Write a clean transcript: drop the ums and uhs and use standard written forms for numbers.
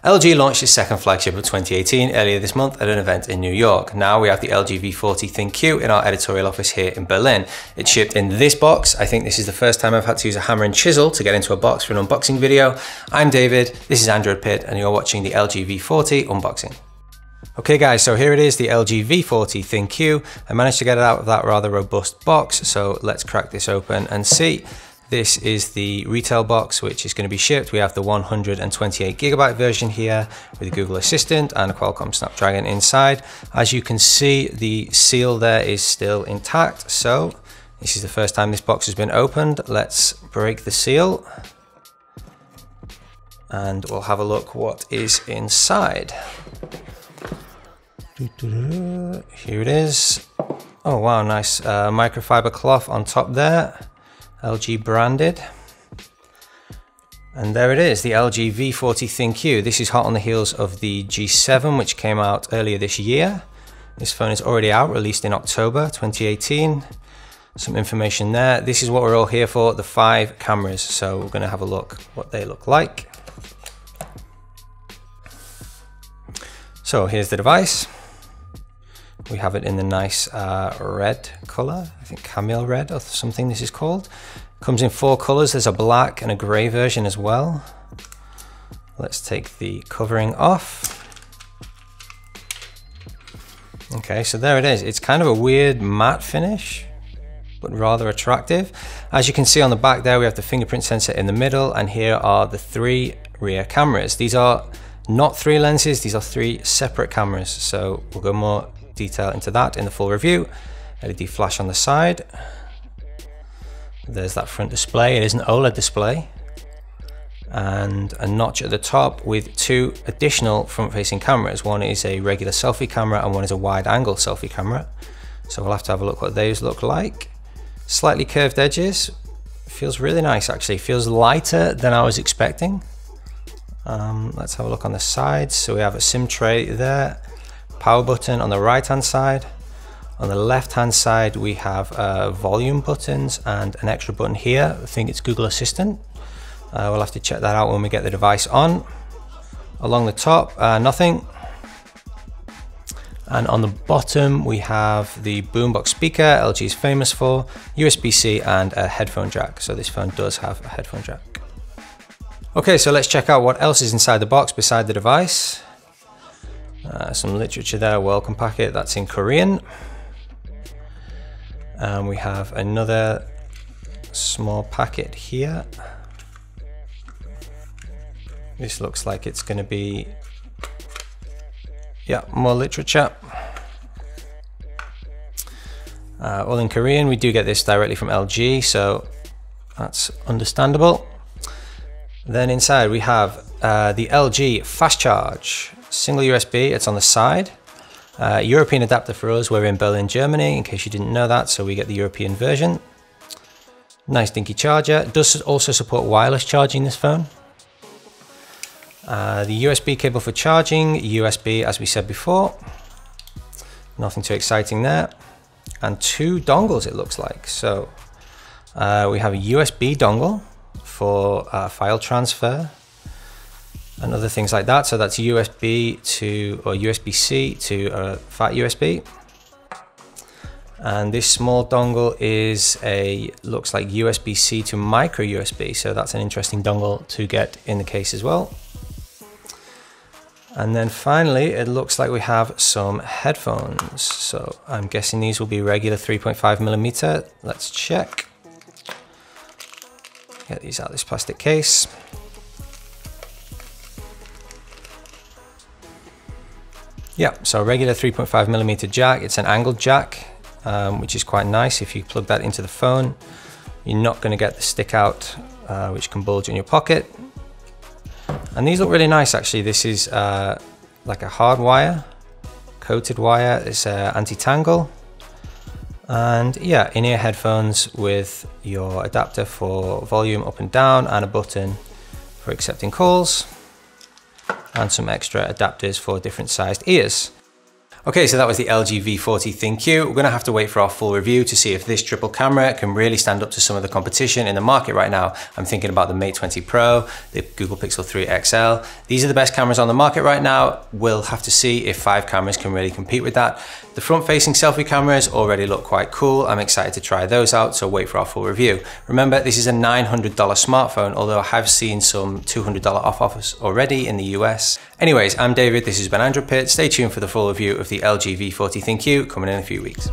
LG launched its second flagship of 2018 earlier this month at an event in New York. Now we have the LG V40 ThinQ in our editorial office here in Berlin. It shipped in this box. I think this is the first time I've had to use a hammer and chisel to get into a box for an unboxing video. I'm David, this is AndroidPIT, and you're watching the LG V40 unboxing. Okay guys, so here it is, the LG V40 ThinQ. I managed to get it out of that rather robust box, so let's crack this open and see. This is the retail box which is going to be shipped. We have the 128GB version here with a Google Assistant and a Qualcomm Snapdragon inside. As you can see, the seal there is still intact, so this is the first time this box has been opened. Let's break the seal and we'll have a look what is inside. Here it is. Oh wow, nice microfiber cloth on top there. LG branded. And there it is, the LG V40 ThinQ. This is hot on the heels of the G7, which came out earlier this year. This phone is already out, released in October 2018. Some information there. This is what we're all here for, the 5 cameras. So we're gonna have a look what they look like. So here's the device. We have it in the nice red color, I think camel red or something this is called. Comes in 4 colors, there's a black and a gray version as well. Let's take the covering off. Okay, so there it is. It's kind of a weird matte finish, but rather attractive. As you can see on the back there, we have the fingerprint sensor in the middle, and here are the 3 rear cameras. These are not 3 lenses, these are 3 separate cameras. So we'll go more detail into that in the full review. LED flash on the side. There's that front display. It is an OLED display. And a notch at the top with 2 additional front-facing cameras. One is a regular selfie camera and one is a wide-angle selfie camera. So we'll have to have a look what those look like. Slightly curved edges. Feels really nice actually. Feels lighter than I was expecting. Let's have a look on the sides. So we have a SIM tray there. Power button on the right hand side. On the left hand side we have volume buttons and an extra button here. I think it's Google Assistant. We'll have to check that out when we get the device on. Along the top, nothing. And on the bottom we have the boombox speaker LG is famous for, USB-C and a headphone jack. So this phone does have a headphone jack. Okay, so let's check out what else is inside the box beside the device. Some literature there, welcome packet, that's in Korean. And we have another small packet here. This looks like it's going to be, yeah, more literature. All in Korean. We do get this directly from LG, so that's understandable. Then inside we have the LG Fast Charge. Single USB, it's on the side. European adapter for us, we're in Berlin, Germany, in case you didn't know that, so we get the European version. Nice dinky charger. It does also support wireless charging, this phone. The USB cable for charging, USB as we said before. Nothing too exciting there. And 2 dongles it looks like. So we have a USB dongle for file transfer and other things like that. So that's USB to, or USB-C to a fat USB. And this small dongle is looks like USB-C to micro USB. So that's an interesting dongle to get in the case as well. And then finally, it looks like we have some headphones. So I'm guessing these will be regular 3.5mm. Let's check. Get these out of this plastic case. Yeah, so regular 3.5mm jack. It's an angled jack, which is quite nice. If you plug that into the phone, you're not going to get the stick out, which can bulge in your pocket. And these look really nice actually. This is like a hard wire, coated wire. It's anti-tangle. And yeah, in-ear headphones with your adapter for volume up and down and a button for accepting calls. And some extra adapters for different sized ears. Okay, so that was the LG V40 ThinQ. We're gonna have to wait for our full review to see if this triple camera can really stand up to some of the competition in the market right now. I'm thinking about the Mate 20 Pro, the Google Pixel 3 XL. These are the best cameras on the market right now. We'll have to see if 5 cameras can really compete with that. The front-facing selfie cameras already look quite cool. I'm excited to try those out, so wait for our full review. Remember, this is a $900 smartphone, although I have seen some $200 off offers already in the US. Anyways, I'm David, this has been AndroidPIT. Stay tuned for the full review of the LG V40 ThinQ coming in a few weeks.